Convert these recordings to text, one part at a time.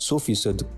100%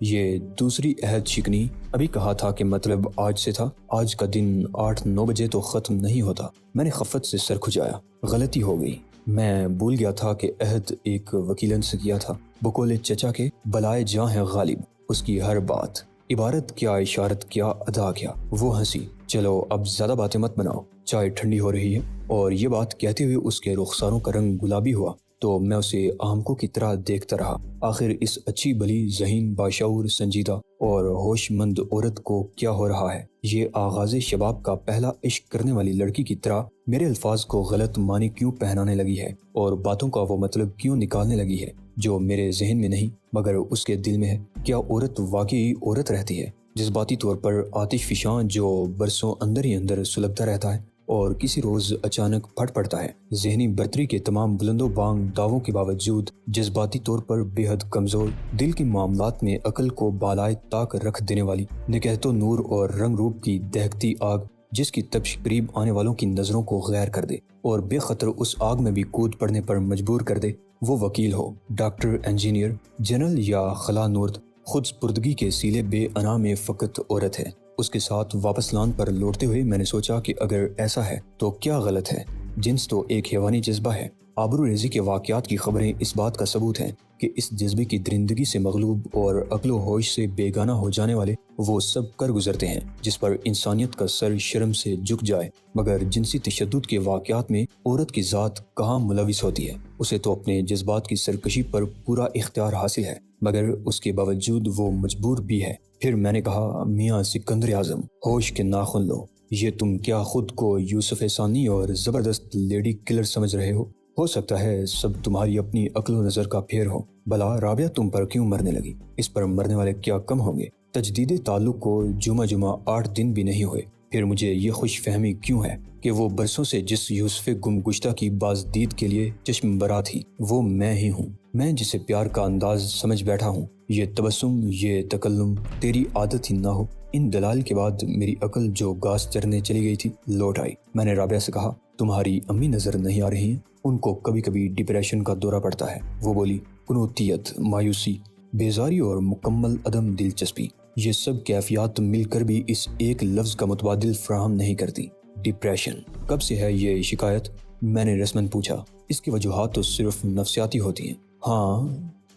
یہ دوسری عہد شکنی ابھی کہا تھا کہ مطلب آج سے تھا۔ آج کا دن 8-9 بجے تو ختم نہیں ہوتا۔ میں نے خفت سے سر کھجایا۔ غلطی ہو گئی، میں بھول گیا تھا کہ عہد ایک وکیلن سے کیا تھا۔ بقول چچا کے بلائے جاں ہے غالب، اس کی ہر بات، عبارت کیا، اشارت کیا، ادا کیا۔ وہ ہنسی۔ چلو اب زیادہ باتیں مت بناؤ، چائے ٹھنڈی ہو رہی ہے۔ اور یہ بات کہتے ہوئے اس کے رخساروں کا رنگ گلابی ہوا تو میں اسے آنکھوں کی طرح دیکھتا رہا۔ آخر اس اچھی بھلی ذہین باشعور سنجیدہ اور ہوش مند عورت کو کیا ہو رہا ہے؟ یہ آغاز شباب کا پہلا عشق کرنے والی لڑکی کی طرح میرے الفاظ کو غلط معنی کیوں پہنانے لگی ہے اور باتوں کا وہ مطلب کیوں نکالنے لگی ہے جو میرے ذہن میں نہیں مگر اس کے دل میں ہے؟ کیا عورت واقعی عورت رہتی ہے؟ جذباتی طور پر آتش فشاں جو برسوں اندر ہی اندر سلگتا رہتا ہے اور کسی روز اچانک پھٹ پڑتا ہے۔ ذہنی برتری کے تمام بلند و بانگ دعووں کے باوجود جذباتی طور پر بے حد کمزور، دل کے معاملات میں عقل کو بالائے طاق رکھ دینے والی نکہت و نور اور رنگ روپ کی دہکتی آگ، جس کی تپش قریب آنے والوں کی نظروں کو غیر کر دے اور بے خطر اس آگ میں بھی کود پڑنے پر مجبور کر دے۔ وہ وکیل ہو، ڈاکٹر، انجینئر، جنرل یا خلا نورد، خود سپردگی کے سیلے بے انا میں فقط عورت ہے۔ اس کے ساتھ واپس لان پر لوٹتے ہوئے میں نے سوچا کہ اگر ایسا ہے تو کیا غلط ہے؟ جنس تو ایک حیوانی جذبہ ہے۔ آبرو ریزی کے واقعات کی خبریں اس بات کا ثبوت ہیں کہ اس جذبے کی درندگی سے مغلوب اور عقل و ہوش سے بیگانہ ہو جانے والے وہ سب کر گزرتے ہیں جس پر انسانیت کا سر شرم سے جھک جائے۔ مگر جنسی تشدد کے واقعات میں عورت کی ذات کہاں ملوث ہوتی ہے؟ اسے تو اپنے جذبات کی سرکشی پر پورا اختیار حاصل ہے، مگر اس کے باوجود وہ مجبور بھی ہے۔ پھر میں نے کہا، میاں سکندر اعظم، ہوش کے ناخن لو۔ یہ تم کیا خود کو یوسف ثانی اور زبردست لیڈی کلر سمجھ رہے ہو سکتا ہے سب تمہاری اپنی عقل و نظر کا پھیر ہو۔ بلا رابعہ تم پر کیوں مرنے لگی؟ اس پر مرنے والے کیا کم ہوں گے؟ تجدید تعلق کو جمعہ 8 دن بھی نہیں ہوئے، پھر مجھے یہ خوش فہمی کیوں ہے کہ وہ برسوں سے جس یوسف گم گشتہ کی بازدید کے لیے چشم برا تھی وہ میں ہی ہوں، میں جسے پیار کا انداز سمجھ بیٹھا ہوں۔ یہ تبسم، یہ تکلم تیری عادت ہی نہ ہو۔ ان دلائل کے بعد میری عقل جو گھاس چرنے چلی گئی تھی لوٹ آئی۔ میں نے رابعہ سے کہا، تمہاری امی نظر نہیں آ رہی ہیں؟ ان کو کبھی کبھی ڈپریشن کا دورہ پڑتا ہے۔ وہ بولی، قنوطیت، مایوسی، بیزاری اور مکمل عدم دلچسپی، یہ سب کیفیات مل کر بھی اس ایک لفظ کا متبادل فراہم نہیں کرتی۔ ڈپریشن کب سے ہے یہ شکایت؟ میں نے رسمن پوچھا۔ اس کی وجوہات تو صرف نفسیاتی ہوتی ہیں۔ ہاں،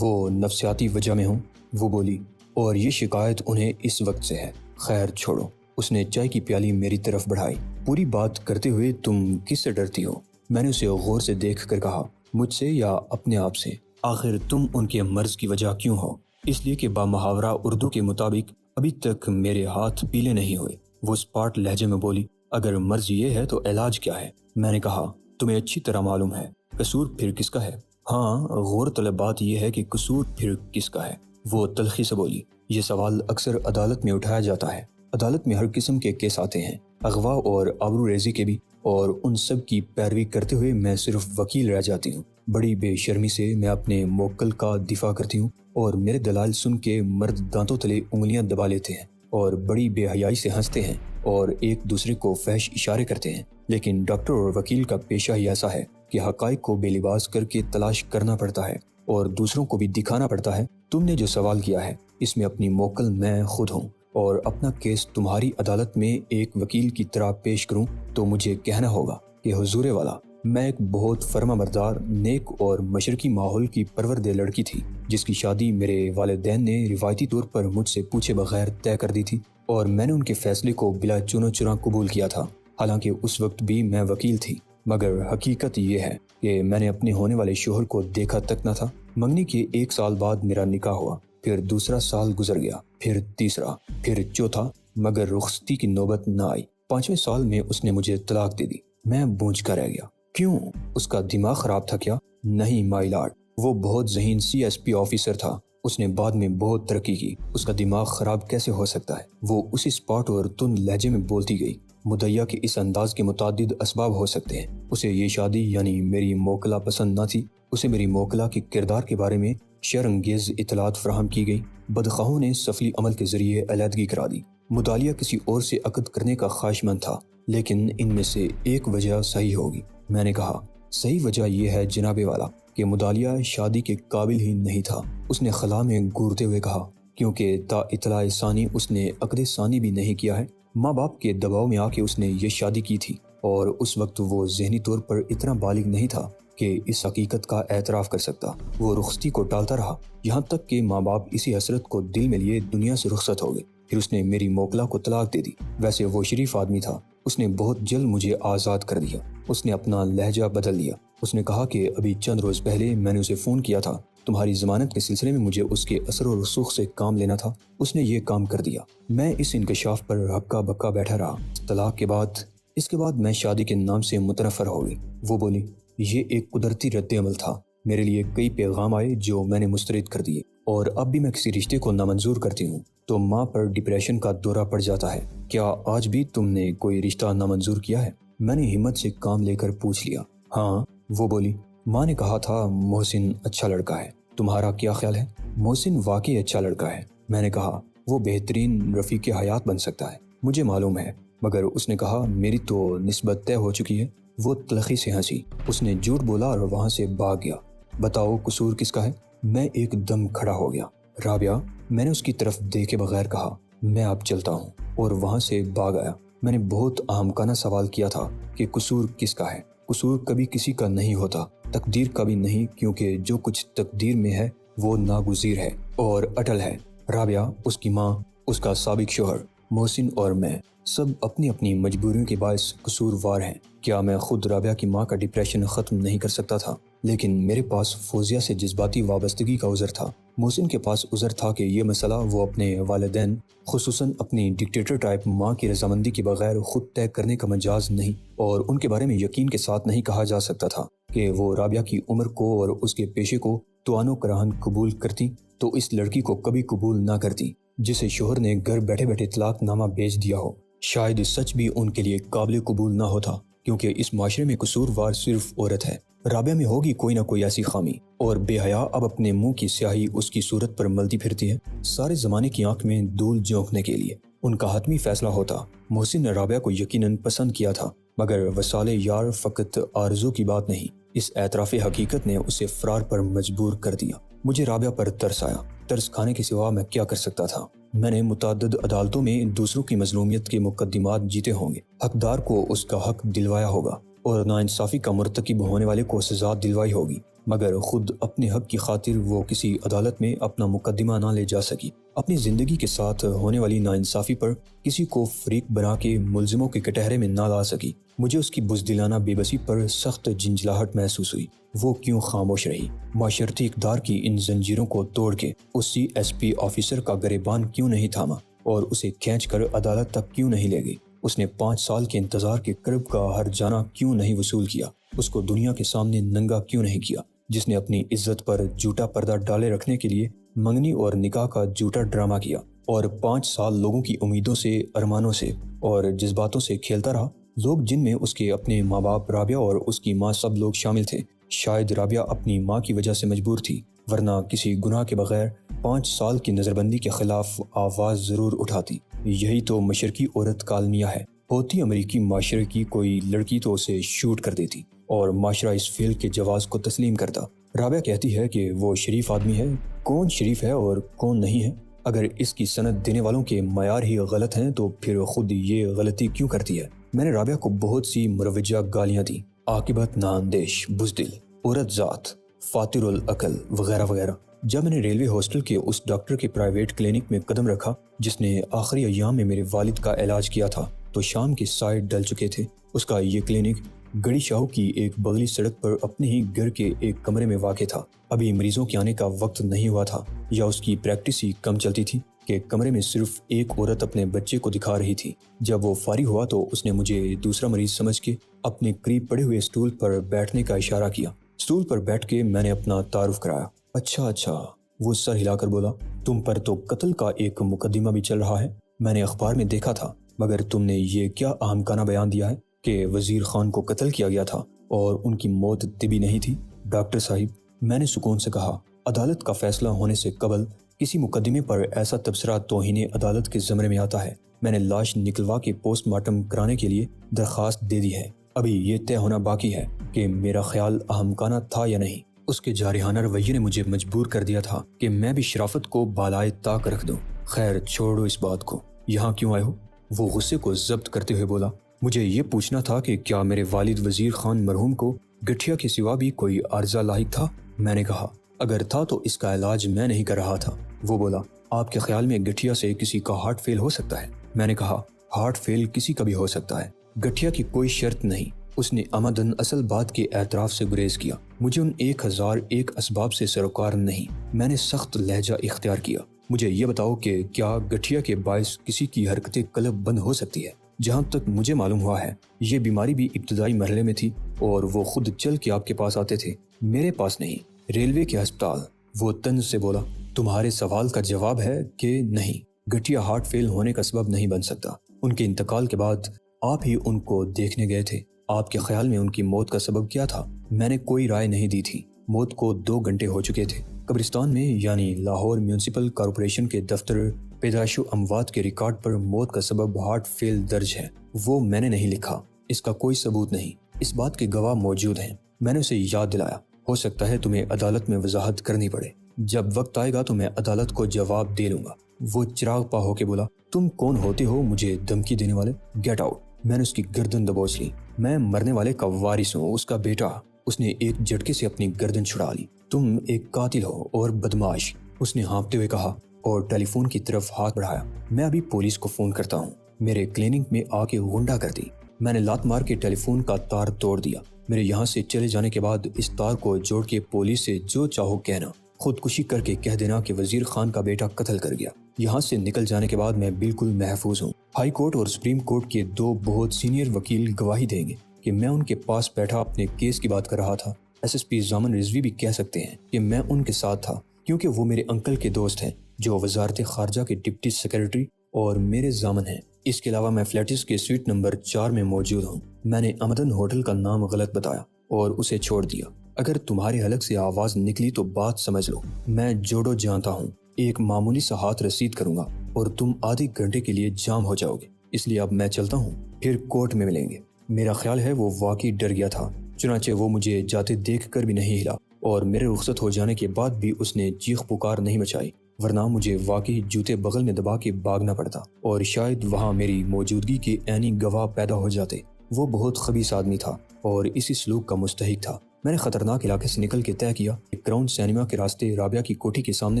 وہ نفسیاتی وجہ میں ہوں، وہ بولی، اور یہ شکایت انہیں اس وقت سے ہے۔ خیر چھوڑو۔ اس نے چائے کی پیالی میری طرف بڑھائی۔ پوری بات کرتے ہوئے تم کس سے ڈرتی ہو؟ میں نے اسے غور سے دیکھ کر کہا، مجھ سے یا اپنے آپ سے؟ آخر تم ان کے مرض کی وجہ کیوں ہو؟ اس لیے کہ بامحاورہ اردو کے مطابق ابھی تک میرے ہاتھ پیلے نہیں ہوئے۔ وہ اسپاٹ لہجے میں بولی، اگر مرض یہ ہے تو علاج کیا ہے؟ میں نے کہا، تمہیں اچھی طرح معلوم ہے، قصور پھر کس کا ہے؟ ہاں، غور طلب بات یہ ہے کہ قصور پھر کس کا ہے؟ وہ تلخی سے بولی، یہ سوال اکثر عدالت میں اٹھایا جاتا ہے۔ عدالت میں ہر قسم کے کیس آتے ہیں، اغوا اور آبرو ریزی کے بھی، اور ان سب کی پیروی کرتے ہوئے میں صرف وکیل رہ جاتی ہوں۔ بڑی بے شرمی سے میں اپنے موکل کا دفاع کرتی ہوں اور میرے دلائل سن کے مرد دانتوں تلے انگلیاں دبا لیتے ہیں اور بڑی بے حیائی سے ہنستے ہیں اور ایک دوسرے کو فحش اشارے کرتے ہیں۔ لیکن ڈاکٹر اور وکیل کا پیشہ ہی ایسا ہے کہ حقائق کو بے لباس کر کے تلاش کرنا پڑتا ہے اور دوسروں کو بھی دکھانا پڑتا ہے۔ تم نے جو سوال کیا ہے اس میں اپنی موکل میں خود ہوں، اور اپنا کیس تمہاری عدالت میں ایک وکیل کی طرح پیش کروں تو مجھے کہنا ہوگا کہ حضور والا، میں ایک بہت فرما بردار، نیک اور مشرقی ماحول کی پرورد لڑکی تھی جس کی شادی میرے والدین نے روایتی طور پر مجھ سے پوچھے بغیر طے کر دی تھی، اور میں نے ان کے فیصلے کو بلا چون و چرا قبول کیا تھا۔ حالانکہ اس وقت بھی میں وکیل تھی، مگر حقیقت یہ ہے کہ میں نے اپنے ہونے والے شوہر کو دیکھا تک نہ تھا۔ منگنی کے 1 سال بعد میرا نکاح ہوا، پھر دوسرا سال گزر گیا، پھر تیسرا، پھر چوتھا، مگر رخصتی کی نوبت نہ آئی۔ 5ویں سال میں اس نے مجھے طلاق دے دی۔ میں بونجھ کر رہ گیا۔ کیوں؟ اس کا دماغ خراب تھا کیا؟ نہیں مائی لارڈ، وہ بہت ذہین CSP آفیسر تھا۔ اس نے بعد میں بہت ترقی کی۔ اس کا دماغ خراب کیسے ہو سکتا ہے؟ وہ اسی سپاٹ اور تند لہجے میں بولتی گئی۔ مدعیہ کے اس انداز کے متعدد اسباب ہو سکتے ہیں۔ اسے یہ شادی یعنی میری موکلہ پسند نہ تھی۔ اسے میری موکلہ کے کردار کے بارے میں شر انگیز اطلاعات فراہم کی گئی۔ بدخواہوں نے سفلی عمل کے ذریعے علیحدگی کرا دی۔ مدالیہ کسی اور سے عقد کرنے کا خواہشمند تھا، لیکن ان میں سے ایک وجہ صحیح ہوگی۔ میں نے کہا، صحیح وجہ یہ ہے جناب والا کہ مدالیہ شادی کے قابل ہی نہیں تھا۔ اس نے خلا میں گورتے ہوئے کہا، کیونکہ تا اطلاع ثانی اس نے عقد ثانی بھی نہیں کیا ہے۔ ماں باپ کے دباؤ میں آ کے اس نے یہ شادی کی تھی، اور اس وقت وہ ذہنی طور پر اتنا بالغ نہیں تھا کہ اس حقیقت کا اعتراف کر سکتا۔ وہ رخصتی کو ٹالتا رہا، یہاں تک کہ ماں باپ اسی حسرت کو دل میں لیے دنیا سے رخصت ہو گئے۔ پھر اس نے میری موکلا کو طلاق دے دی۔ ویسے وہ شریف آدمی تھا، اس نے بہت جلد مجھے آزاد کر دیا۔ اس نے اپنا لہجہ بدل لیا۔ اس نے کہا کہ ابھی چند روز پہلے میں نے اسے فون کیا تھا، تمہاری ضمانت کے سلسلے میں مجھے اس کے اثر و رسوخ سے کام لینا تھا، اس نے یہ کام کر دیا۔ میں اس انکشاف پر ہکا بکا بیٹھا رہا۔ طلاق کے بعد اس کے بعد میں شادی کے نام سے متنفر ہو گئی۔ وہ بولی، یہ ایک قدرتی رد عمل تھا۔ میرے لیے کئی پیغام آئے جو میں نے مسترد کر دیے، اور اب بھی میں کسی رشتے کو نامنظور کرتی ہوں تو ماں پر ڈپریشن کا دورہ پڑ جاتا ہے۔ کیا آج بھی تم نے کوئی رشتہ نامنظور کیا ہے؟ میں نے ہمت سے کام لے کر پوچھ لیا۔ ہاں، وہ بولی، ماں نے کہا تھا محسن اچھا لڑکا ہے، تمہارا کیا خیال ہے؟ محسن واقعی اچھا لڑکا ہے، میں نے کہا، وہ بہترین رفیق حیات بن سکتا ہے، مجھے معلوم ہے، مگر اس نے کہا میری تو نسبت طے ہو چکی ہے۔ وہ تلخی سے ہنسی۔ اس نے جھوٹ بولا اور وہاں سے بھاگ گیا۔ بتاؤ قصور کس کا ہے؟ میں ایک دم کھڑا ہو گیا۔ رابعہ، میں نے اس کی طرف دیکھے بغیر کہا، میں اب چلتا ہوں، اور وہاں سے بھاگ آیا۔ میں نے بہت احمقانہ سوال کیا تھا کہ قصور کس کا ہے؟ قصور کبھی کسی کا نہیں ہوتا، تقدیر کا بھی نہیں، کیونکہ جو کچھ تقدیر میں ہے وہ ناگزیر ہے اور اٹل ہے۔ رابعہ، اس کی ماں، اس کا سابق شوہر محسن اور میں سب اپنی اپنی مجبوریوں کے باعث قصوروار ہیں۔ کیا میں خود رابعہ کی ماں کا ڈپریشن ختم نہیں کر سکتا تھا؟ لیکن میرے پاس فوزیہ سے جذباتی وابستگی کا عذر تھا۔ محسن کے پاس عذر تھا کہ یہ مسئلہ وہ اپنے والدین، خصوصاً اپنی ڈکٹیٹر ٹائپ ماں کی رضامندی کے بغیر خود طے کرنے کا مجاز نہیں، اور ان کے بارے میں یقین کے ساتھ نہیں کہا جا سکتا تھا کہ وہ رابعہ کی عمر کو اور اس کے پیشے کو توانو کراہن قبول کرتی تو اس لڑکی کو کبھی قبول نہ کرتی جسے شوہر نے گھر بیٹھے بیٹھے طلاق نامہ بھیج دیا ہو۔ شاید سچ بھی ان کے لیے قابل قبول نہ ہوتا، کیونکہ اس معاشرے میں قصوروار صرف عورت ہے۔ رابعہ میں ہوگی کوئی نہ کوئی ایسی خامی، اور بے حیا اب اپنے منہ کی سیاہی اس کی صورت پر ملتی پھرتی ہے، سارے زمانے کی آنکھ میں دھول جھونکنے کے لیے۔ ان کا حتمی فیصلہ ہوتا۔ محسن نے رابعہ کو یقیناً پسند کیا تھا، مگر وصال یار فقط آرزو کی بات نہیں، اس اعتراف حقیقت نے اسے فرار پر مجبور کر دیا۔ مجھے رابعہ پر ترس آیا۔ ترس کھانے کے سوا میں کیا کر سکتا تھا؟ میں نے متعدد عدالتوں میں دوسروں کی مظلومیت کے مقدمات جیتے ہوں گے، حقدار کو اس کا حق دلوایا ہوگا، اور ناانصافی کا مرتکب ہونے والے کو سزا دلوائی ہوگی، مگر خود اپنے حق کی خاطر وہ کسی عدالت میں اپنا مقدمہ نہ لے جا سکی۔ اپنی زندگی کے ساتھ ہونے والی ناانصافی پر کسی کو فریق بنا کے ملزموں کے کٹہرے میں نہ لا سکی۔ مجھے اس کی بزدلانہ بے بسی پر سخت جھنجھلاہٹ محسوس ہوئی۔ وہ کیوں خاموش رہی؟ معاشرتی اقدار کی ان زنجیروں کو توڑ کے اس سی ایس پی آفیسر کا گریبان کیوں نہیں تھاما اور اسے کھینچ کر عدالت تک کیوں نہیں لے گئی؟ اس نے 5 سال کے انتظار کے کرب کا ہر جانا کیوں نہیں وصول کیا؟ اس کو دنیا کے سامنے ننگا کیوں نہیں کیا؟ جس نے اپنی عزت پر جھوٹا پردہ ڈالے رکھنے کے لیے منگنی اور نکاح کا جھوٹا ڈرامہ کیا، اور 5 سال لوگوں کی امیدوں سے، ارمانوں سے اور جذباتوں سے کھیلتا رہا، لوگ جن میں اس کے اپنے ماں باپ، رابعہ اور اس کی ماں سب لوگ شامل تھے۔ شاید رابعہ اپنی ماں کی وجہ سے مجبور تھی، ورنہ کسی گناہ کے بغیر 5 سال کی نظر بندی کے خلاف آواز ضرور اٹھاتی۔ یہی تو مشرقی عورت کا المیہ ہے۔ ہوتی امریکی معاشرے کی کوئی لڑکی تو اسے شوٹ کر دیتی، اور معاشرہ اس فعل کے جواز کو تسلیم کرتا۔ رابعہ کہتی ہے کہ وہ شریف آدمی ہے۔ کون شریف ہے اور کون نہیں ہے؟ اگر اس کی سند دینے والوں کے معیار ہی غلط ہیں تو پھر خود یہ غلطی کیوں کرتی ہے؟ میں نے رابعہ کو بہت سی مروجہ گالیاں دیں، عاقبت نااندیش، بزدل، عورت ذات، فاتر العقل وغیرہ وغیرہ۔ جب میں نے ریلوے ہاسٹل کے اس ڈاکٹر کے پرائیویٹ کلینک میں قدم رکھا جس نے آخری ایام میں میرے والد کا علاج کیا تھا، تو شام کے سائے ڈل چکے تھے۔ اس کا یہ کلینک گڑی شاہو کی ایک بغلی سڑک پر اپنے ہی گھر کے ایک کمرے میں واقع تھا۔ ابھی مریضوں کے آنے کا وقت نہیں ہوا تھا، یا اس کی پریکٹس ہی کم چلتی تھی کہ کمرے میں صرف ایک عورت اپنے بچے کو دکھا رہی تھی۔ جب وہ فارغ ہوا تو اس نے مجھے دوسرا مریض سمجھ کے اپنے قریب پڑے ہوئے اسٹول پر بیٹھنے کا اشارہ کیا۔ اسٹول پر بیٹھ کے میں نے اپنا تعارف کرایا۔ اچھا، وہ سر ہلا کر بولا، تم پر تو قتل کا ایک مقدمہ بھی چل رہا ہے، میں نے اخبار میں دیکھا تھا، مگر تم نے یہ کیا احمقانہ بیان دیا ہے کہ وزیر خان کو قتل کیا گیا تھا اور ان کی موت طبی نہیں تھی؟ ڈاکٹر صاحب، میں نے سکون سے کہا، عدالت کا فیصلہ ہونے سے قبل کسی مقدمے پر ایسا تبصرہ توہین عدالت کے زمرے میں آتا ہے۔ میں نے لاش نکلوا کے پوسٹ مارٹم کرانے کے لیے درخواست دے دی ہے۔ ابھی یہ طے ہونا باقی ہے کہ میرا خیال احمقانہ تھا یا نہیں۔ اس کے جارحانہ رویے نے مجھے مجبور کر دیا تھا کہ میں بھی شرافت کو بالائے طاق رکھ دوں۔ خیر چھوڑو اس بات کو، یہاں کیوں آئے ہو؟ وہ غصے کو ضبط کرتے ہوئے بولا۔ مجھے یہ پوچھنا تھا کہ کیا میرے والد وزیر خان مرحوم کو گٹھیا کے سوا بھی کوئی عارضہ لاحق تھا؟ میں نے کہا اگر تھا تو اس کا علاج میں نہیں کر رہا تھا۔ وہ بولا آپ کے خیال میں گٹھیا سے کسی کا ہارٹ فیل ہو سکتا ہے؟ میں نے کہا ہارٹ فیل کسی کا بھی ہو سکتا ہے، گٹھیا کی کوئی شرط نہیں۔ اس نے عمدن اصل بات کے اعتراف سے گریز کیا۔ مجھے ان 1001 اسباب سے سروکار نہیں۔ میں نے سخت لہجہ اختیار کیا۔ مجھے یہ بتاؤ کہ کیا گٹھیا کے باعث کسی کی حرکتیں قلب بند ہو سکتی ہے؟ جہاں تک مجھے معلوم ہوا ہے یہ بیماری بھی ابتدائی مرحلے میں تھی اور وہ خود چل کے آپ کے پاس آتے تھے، میرے پاس نہیں، ریلوے کے ہسپتال۔ وہ طنز سے بولا تمہارے سوال کا جواب ہے کہ نہیں، گٹھیا ہارٹ فیل ہونے کا سبب نہیں بن سکتا۔ ان کے انتقال کے بعد آپ ہی ان کو دیکھنے گئے تھے، آپ کے خیال میں ان کی موت کا سبب کیا تھا؟ میں نے کوئی رائے نہیں دی تھی۔ موت کو 2 گھنٹے ہو چکے تھے۔ قبرستان میں یعنی لاہور میونسپل کارپوریشن کے دفتر پیدائش و اموات کے ریکارڈ پر موت کا سبب ہارٹ فیل درج ہے۔ وہ میں نے نہیں لکھا، اس کا کوئی ثبوت نہیں، اس بات کے گواہ موجود ہیں۔ میں نے اسے یاد دلایا ہو سکتا ہے تمہیں عدالت میں وضاحت کرنی پڑے، جب وقت آئے گا تو میں عدالت کو جواب دے لوں گا۔ وہ چراغ پا ہو کے بولا تم کون ہوتے ہو مجھے دھمکی دینے والے؟ Get out. میں نے اس کی گردن دبوچ لی۔ میں مرنے والے کا وارث ہوں، اس کا بیٹا۔ اس نے ایک جھٹکے سے اپنی گردن چھڑا لی۔ تم ایک قاتل ہو اور بدماش، اس نے ہانپتے ہوئے کہا اور ٹیلی فون کی طرف ہاتھ بڑھایا۔ میں ابھی پولیس کو فون کرتا ہوں، میرے کلینک میں آ کے غنڈہ کر دی۔ میں نے لات مار کے ٹیلی فون کا تار توڑ دیا۔ میرے یہاں سے چلے جانے کے بعد اس تار کو جوڑ کے پولیس سے جو چاہو کہنا، خودکشی کر کے کہہ دینا کہ وزیر خان کا بیٹا قتل کر گیا۔ یہاں سے نکل جانے کے بعد میں بالکل محفوظ ہوں۔ ہائی کورٹ اور سپریم کورٹ کے 2 بہت سینئر وکیل گواہی دیں گے کہ میں ان کے پاس بیٹھا اپنے کیس کی بات کر رہا تھا۔ S S P Zamin Rizvi بھی کہہ سکتے ہیں کہ میں ان کے ساتھ تھا، کیونکہ وہ میرے انکل کے دوست ہیں جو وزارت خارجہ کے ڈپٹی سیکرٹری اور میرے ضامن ہیں۔ اس کے علاوہ میں فلیٹس کے سویٹ نمبر 4 میں موجود ہوں۔ میں نے عمدن ہوٹل کا نام غلط بتایا اور اسے چھوڑ دیا۔ اگر تمہارے حلق سے آواز نکلی تو بات سمجھ لو، میں جوڑو جانتا ہوں، ایک معمولی سا ہاتھ رسید کروں گا اور تم آدھے گھنٹے کے لیے جام ہو جاؤ گے۔ اس لیے اب میں چلتا ہوں، پھر کورٹ میں ملیں گے۔ میرا خیال ہے وہ واقعی ڈر گیا تھا، چنانچہ وہ مجھے جاتے دیکھ کر بھی نہیں ہلا اور میرے رخصت ہو جانے کے بعد بھی اس نے چیخ پکار نہیں مچائی، ورنہ مجھے واقعی جوتے بغل میں دبا کے بھاگنا پڑتا اور شاید وہاں میری موجودگی کے عینی گواہ پیدا ہو جاتے۔ وہ بہت خبیث آدمی تھا اور اسی سلوک کا مستحق تھا۔ میں نے خطرناک علاقے سے نکل کے طے کیا کہ کراؤن سینما کے راستے رابعہ کی کوٹھی کے سامنے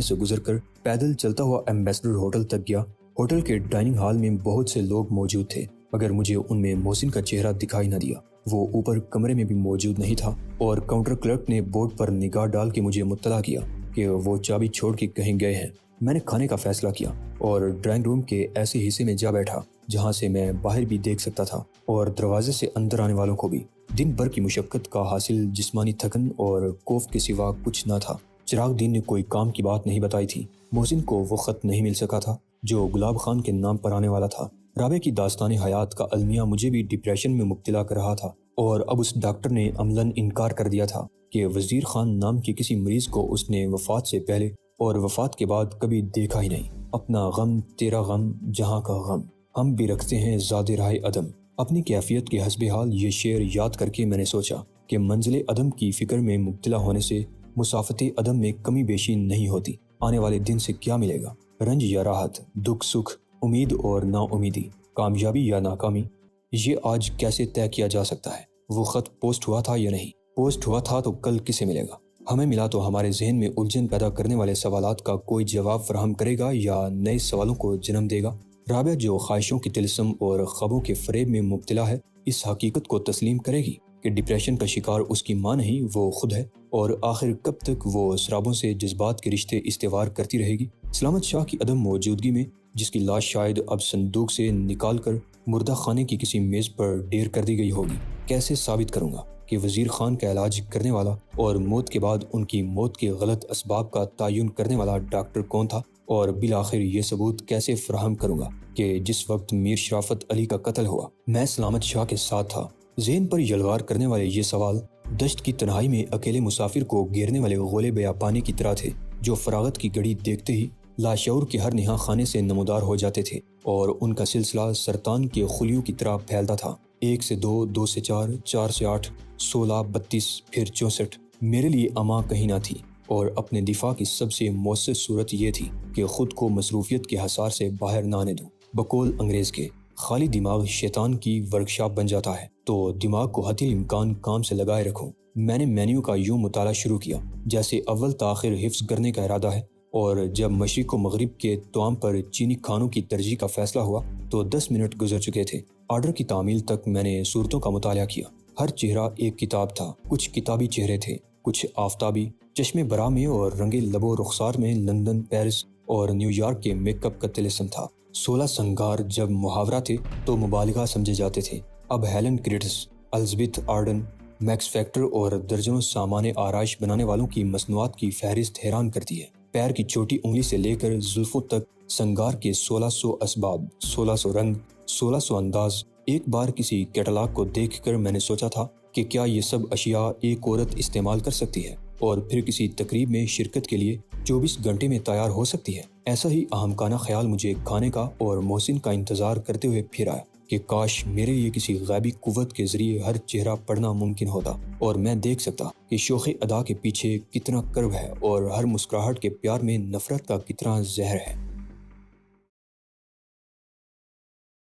سے گزر کر پیدل چلتا ہوا ایمبیسڈر ہوٹل تک گیا۔ ہوٹل کے ڈائننگ ہال میں بہت سے لوگ موجود تھے، مگر مجھے ان میں محسن کا چہرہ دکھائی نہ دیا۔ وہ اوپر کمرے میں بھی موجود نہیں تھا اور کاؤنٹر کلرک نے بورڈ پر نگاہ ڈال کے مجھے مطلع کیا کہ وہ چابی چھوڑ کے کہیں گئے ہیں۔ میں نے کھانے کا فیصلہ کیا اور ڈرائنگ روم کے ایسے حصے میں جا بیٹھا جہاں سے میں باہر بھی دیکھ سکتا تھا اور دروازے سے اندر آنے والوں کو بھی۔ دن بھر کی مشقت کا حاصل جسمانی تھکن اور کوف کے سوا کچھ نہ تھا۔ چراغ دین نے کوئی کام کی بات نہیں بتائی تھی۔ محسن کو وہ خط نہیں مل سکا تھا جو گلاب خان کے نام پر آنے والا تھا۔ رابعہ کی داستان حیات کا المیہ مجھے بھی ڈپریشن میں مبتلا کر رہا تھا اور اب اس ڈاکٹر نے عملاً انکار کر دیا تھا کہ وزیر خان نام کے کسی مریض کو اس نے وفات سے پہلے اور وفات کے بعد کبھی دیکھا ہی نہیں۔ اپنا غم تیرا غم جہاں کا غم، ہم بھی رکھتے ہیں زاد راہ عدم۔ اپنی کیفیت کے حسب حال یہ شعر یاد کر کے میں نے سوچا کہ منزل عدم کی فکر میں مبتلا ہونے سے مسافت عدم میں کمی بیشی نہیں ہوتی۔ آنے والے دن سے کیا ملے گا؟ رنج یا راحت، دکھ سکھ، امید اور نا امیدی، کامیابی یا ناکامی، یہ آج کیسے طے کیا جا سکتا ہے؟ وہ خط پوسٹ ہوا تھا یا نہیں؟ پوسٹ ہوا تھا تو کل کسے ملے گا؟ ہمیں ملا تو ہمارے ذہن میں الجھن پیدا کرنے والے سوالات کا کوئی جواب فراہم کرے گا یا نئے سوالوں کو جنم دے گا؟ رابعہ جو خواہشوں کی طلسم اور خوابوں کے فریب میں مبتلا ہے، اس حقیقت کو تسلیم کرے گی کہ ڈپریشن کا شکار اس کی ماں نہیں وہ خود ہے، اور آخر کب تک وہ اسرابوں سے جذبات کے رشتے استوار کرتی رہے گی؟ سلامت شاہ کی عدم موجودگی میں جس کی لاش شاید اب صندوق سے نکال کر مردہ خانے کی کسی میز پر ڈھیر کر دی گئی ہوگی، کیسے ثابت کروں گا کہ وزیر خان کا علاج کرنے والا اور موت کے بعد ان کی موت کے غلط اسباب کا تعین کرنے والا ڈاکٹر کون تھا؟ اور بالآخر یہ ثبوت کیسے فراہم کروں گا کہ جس وقت میر شرافت علی کا قتل ہوا میں سلامت شاہ کے ساتھ تھا؟ ذہن پر یلغار کرنے والے یہ سوال دشت کی تنہائی میں اکیلے مسافر کو گھیرنے والے غولے بیا پانی کی طرح تھے جو فراغت کی گھڑی دیکھتے ہی لاشعور کے ہر نہا خانے سے نمودار ہو جاتے تھے اور ان کا سلسلہ سرطان کے خلیوں کی طرح پھیلتا تھا۔ 1 سے 2، 2 سے 4، 4 سے 8، 16، 32، پھر 64۔ میرے لیے اماں کہیں نہ تھی اور اپنے دفاع کی سب سے مؤثر صورت یہ تھی کہ خود کو مصروفیت کے حصار سے باہر نہ آنے دوں۔ بقول انگریز کے خالی دماغ شیطان کی ورکشاپ بن جاتا ہے، تو دماغ کو حتی الامکان کام سے لگائے رکھوں۔ میں نے مینیو کا یوں مطالعہ شروع کیا جیسے اول تاخیر حفظ کرنے کا ارادہ ہے، اور جب مشرق و مغرب کے طعام پر چینی کھانوں کی ترجیح کا فیصلہ ہوا تو 10 منٹ گزر چکے تھے۔ آرڈر کی تعمیل تک میں نے صورتوں کا مطالعہ کیا۔ ہر چہرہ ایک کتاب تھا، کچھ کتابی چہرے تھے، کچھ آفتابی، چشمے برا میں اور رنگے لب و رخسار میں لندن، پیرس اور نیو یارک کے میک اپ کا طلسم تھا۔ 16 سنگار جب محاورہ تھے تو مبالغہ سمجھے جاتے تھے، اب Helene Curtis, Elizabeth Arden, Max Factor اور درجنوں سامان آرائش بنانے والوں کی مصنوعات کی فہرست حیران کرتی ہے۔ پیر کی چھوٹی انگلی سے لے کر زلفوں تک سنگار کے 1600 اسباب، 1600 رنگ، 1600 انداز۔ ایک بار کسی کیٹلاگ کو دیکھ کر میں نے سوچا تھا کہ کیا یہ سب اشیاء ایک عورت استعمال کر سکتی ہے اور پھر کسی تقریب میں شرکت کے لیے 24 گھنٹے میں تیار ہو سکتی ہے۔ ایسا ہی احمقانہ خیال مجھے کھانے کا اور محسن کا انتظار کرتے ہوئے پھر آیا کہ کاش میرے لیے کسی غیبی قوت کے ذریعے ہر چہرہ پڑھنا ممکن ہوتا اور میں دیکھ سکتا کہ شوخ ادا کے پیچھے کتنا کرب ہے اور ہر مسکراہٹ کے پیار میں نفرت کا کتنا زہر ہے۔